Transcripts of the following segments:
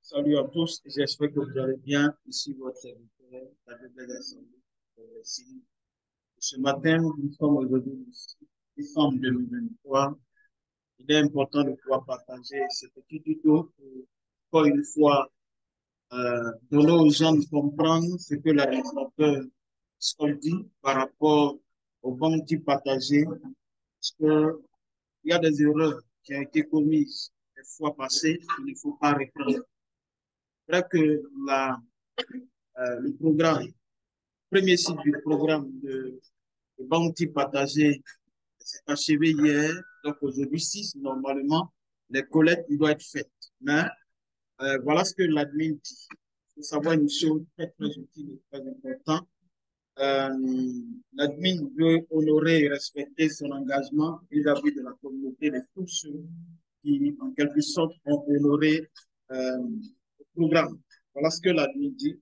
Salut à tous, j'espère que vous allez bien. Ici votre serviteur, la nouvelle assemblée de Sylvie. Ce matin, nous sommes aujourd'hui le 6 décembre 2023. Il est important de pouvoir partager ce petit tuto pour, encore une fois, donner aux gens de comprendre ce que l'administrateur dit par rapport au bon type partagé. Parce qu'il y a des erreurs qui ont été commises les fois passées, il ne faut pas reprendre. C'est vrai que le programme, premier site du programme de bounty partagé s'est achevé hier. Donc aujourd'hui 6, normalement, les collectes doivent être faites. Mais voilà ce que l'admin dit. Il faut savoir une chose très, très utile et très importante. L'admin veut honorer et respecter son engagement vis-à-vis de la communauté de tous ceux qui, en quelque sorte, ont honoré le programme. Voilà ce que l'admin dit.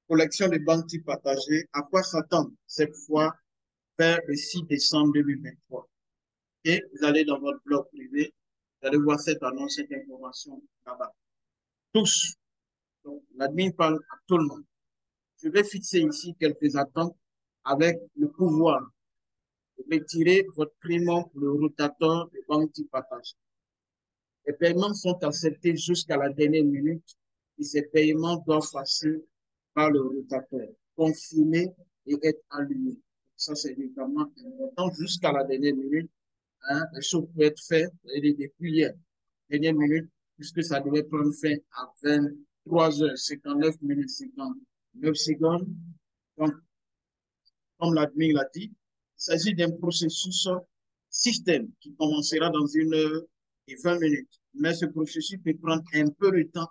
Collection de bounty partagées. À quoi s'attendre cette fois vers le 6 décembre 2023? Et vous allez dans votre blog privé, vous allez voir cette annonce, cette information là-bas. Tous. Donc, l'admin parle à tout le monde. Je vais fixer ici quelques attentes avec le pouvoir de retirer votre paiement pour le rotateur de bounty partagé. Les paiements sont acceptés jusqu'à la dernière minute et ces paiements doivent passer par le rotateur, confirmer et être allumés. Ça, c'est évidemment important jusqu'à la dernière minute. Hein, les choses peuvent être faites depuis hier, dernière minute, puisque ça devait prendre fin à 23h59 minutes 59 secondes. Donc, comme l'admin l'a dit, il s'agit d'un processus système qui commencera dans 1h20 minutes. Mais ce processus peut prendre un peu de temps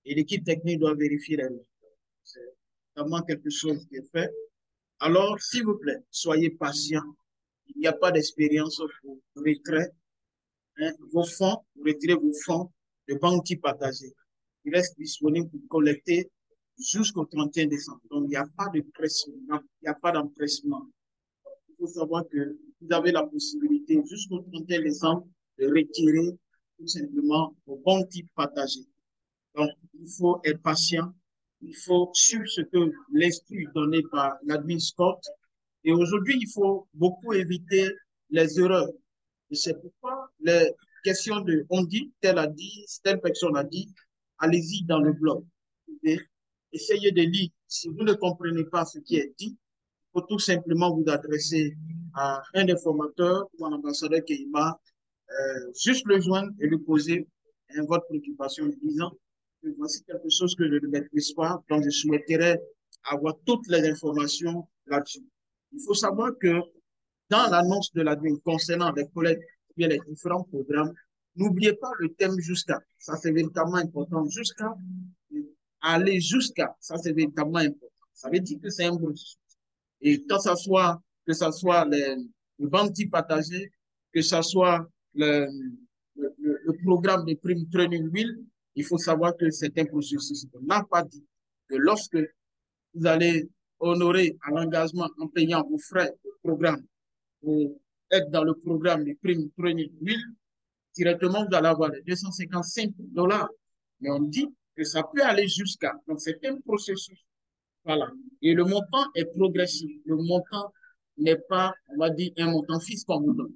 et l'équipe technique doit vérifier les résultats. C'est vraiment quelque chose qui est fait. Alors, s'il vous plaît, soyez patient. Il n'y a pas d'expérience pour retrait. Hein, vos fonds, vous retirez vos fonds de bounty partagé. Il reste disponible pour collecter jusqu'au 31 décembre. Donc, il n'y a pas de pressement, il n'y a pas d'empressement. Il faut savoir que vous avez la possibilité jusqu'au 31 décembre de retirer tout simplement vos bounty partagés. Donc, il faut être patient. Il faut suivre ce que l'instruit donné par l'admin Scott. Et aujourd'hui, il faut beaucoup éviter les erreurs. Et c'est pourquoi les questions de on dit, tel a dit, telle personne a dit, allez-y dans le blog. Et essayez de lire. Si vous ne comprenez pas ce qui est dit, il faut tout simplement vous adresser à un des formateurs ou un ambassadeur Keima, juste le joindre et lui poser votre préoccupation en disant que voici quelque chose que je ne maîtrise pas, donc je souhaiterais avoir toutes les informations là-dessus. Il faut savoir que dans l'annonce de l'admin concernant les collègues et les différents programmes, n'oubliez pas le thème jusqu'à. Ça, c'est véritablement important. Jusqu'à, aller jusqu'à, ça, c'est véritablement important. Ça veut dire que c'est un processus. Et que ça soit le bounty partagé, que ce soit le programme de prime training wheel, il faut savoir que c'est un processus. On n'a pas dit que lorsque vous allez honorer un engagement en payant vos frais de programme pour être dans le programme de prime training wheel, directement, vous allez avoir les 255 $. Mais on dit que ça peut aller jusqu'à. Donc, c'est un processus. Voilà. Et le montant est progressif. Le montant n'est pas, on va dire, un montant fixe qu'on vous donne.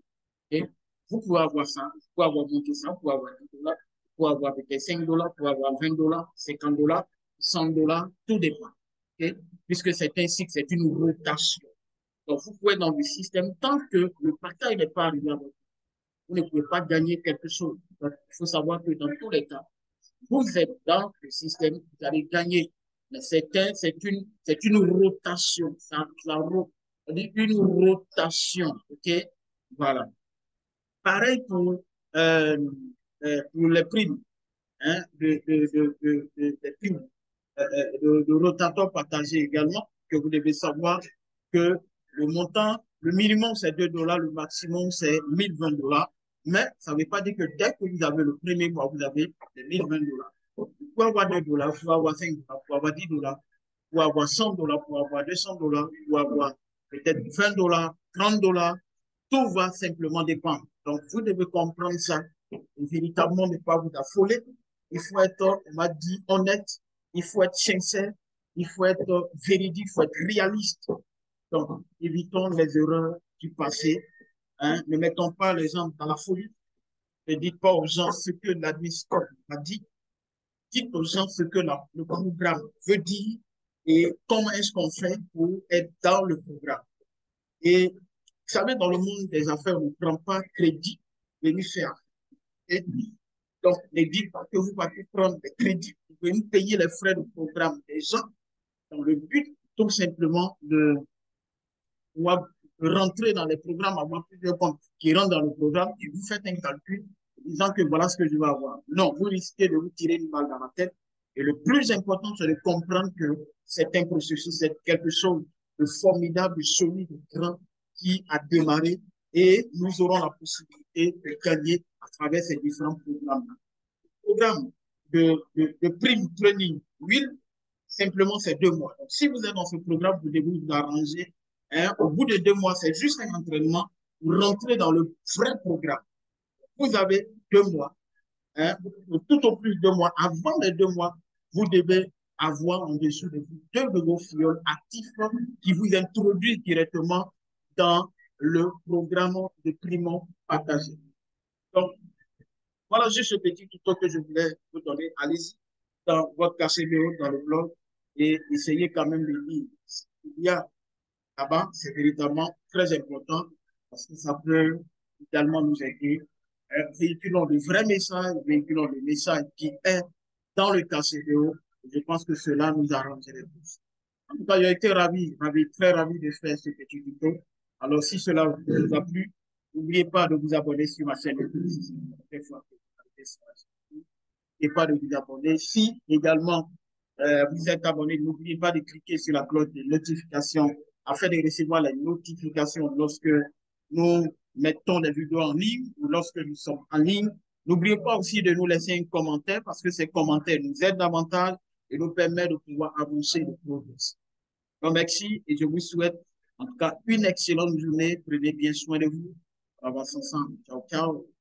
Et vous pouvez avoir ça, vous pouvez avoir monté ça, vous pouvez avoir $10, vous pouvez avoir peut-être $5, vous pouvez avoir $20, $50, $100, tout dépend. Okay? Puisque c'est un cycle, c'est une rotation. Donc, vous pouvez être dans le système tant que le partage n'est pas arrivé à votre. Vous ne pouvez pas gagner quelque chose. Donc, il faut savoir que dans tous les cas, vous êtes dans le système, vous allez gagner. Mais c'est une rotation. Une rotation. OK? Voilà. Pareil pour les primes, hein, des primes de rotateur partagé également, que vous devez savoir que le montant, le minimum c'est $2, le maximum c'est 1020 $. Mais ça ne veut pas dire que dès que vous avez le premier mois, vous avez les 1020 $. Vous pouvez avoir $2, vous pouvez avoir $5, vous pouvez avoir $10, vous pouvez avoir $100, vous pouvez avoir $200, vous pouvez avoir peut-être $20, $30. Tout va simplement dépendre. Donc, vous devez comprendre ça et véritablement ne pas vous affoler. il faut être, on m'a dit, honnête, il faut être sincère, il faut être véridique, il faut être réaliste. Donc, évitons les erreurs du passé. Hein. Ne mettons pas les gens dans la folie. Ne dites pas aux gens ce que l'administrateur a dit. Dites aux gens ce que le programme veut dire et comment est-ce qu'on fait pour être dans le programme. Et vous savez, dans le monde des affaires, on ne prend pas crédit de lui faire. Et donc, ne dites pas que vous pouvez prendre des crédits. Vous pouvez payer les frais de programme des gens dans le but tout simplement de rentrer dans les programmes, avoir plusieurs comptes qui rentrent dans le programme et vous faites un calcul disant que voilà ce que je vais avoir. Non, vous risquez de vous tirer une balle dans la tête. Et le plus important, c'est de comprendre que c'est un processus, c'est quelque chose de formidable, de solide, de grand qui a démarré et nous aurons la possibilité de gagner à travers ces différents programmes. Le programme de prime training will, simplement c'est 2 mois. Donc, si vous êtes dans ce programme, vous devez vous arranger. Hein, au bout de 2 mois, c'est juste un entraînement pour rentrer dans le vrai programme. Vous avez 2 mois, hein, tout au plus 2 mois. Avant les 2 mois, vous devez avoir en dessous de vous 2 de vos actifs qui vous introduisent directement dans le programme de primo partagé. Donc, voilà juste ce petit tuto que je voulais vous donner. Allez-y dans votre KCBO, dans le blog, et essayez quand même de lire. Il y a là-bas, c'est véritablement très important parce que ça peut également nous aider. Véhiculons le vrai message, véhiculons le message qui est dans le KCBO. Je pense que cela nous arrangerait tous. En tout cas, j'ai été ravi, très ravi de faire ce petit tuto. Alors, si cela vous a plu, n'oubliez pas de vous abonner sur ma chaîne YouTube. N'oubliez pas de vous abonner. Si également vous êtes abonné, n'oubliez pas de cliquer sur la cloche de notification afin de recevoir les notifications lorsque nous mettons des vidéos en ligne ou lorsque nous sommes en ligne. N'oubliez pas aussi de nous laisser un commentaire parce que ces commentaires nous aident davantage et nous permettent de pouvoir avancer le progrès. Donc, merci et je vous souhaite en tout cas une excellente journée. Prenez bien soin de vous. On avance ensemble. Ciao, ciao.